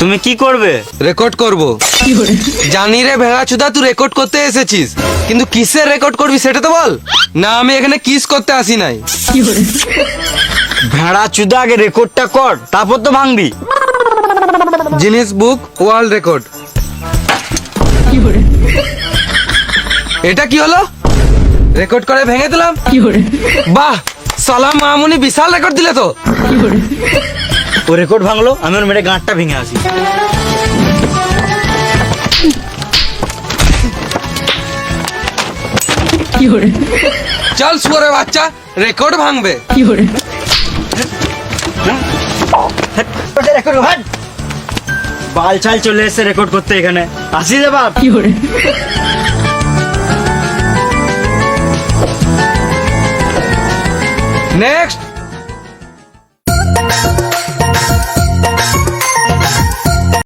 তুমি কি করবে? রেকর্ড করব। জানি রে ভেড়াচুদা, তুই রেকর্ড করতে এসেছিস, কিন্তু কিসের রেকর্ড করবি সেটা তো বল। না, আমি এখানে কিস করতে আসি নাই। ভেড়া চুদা, আগে রেকর্ডটা কর, তারপর তো ভাঙবি। জিনিস বুক ওয়ার্ল্ড রেকর্ড। এটা কি হলো? রেকর্ড করে ভেঙে দিলাম। বাহ, সালাম মামুনি বিশাল রেকর্ড দিলে তো। ও রেকর্ড ভাঙলো, আমি ওর মেরে গাঁটটা ভেঙে আসি। চল শুয়োরের বাচ্চা, রেকর্ড ভাঙবে। বাল ছাল চলে এসে রেকর্ড করতে এখানে আসি রে বাপ। নেক্সট।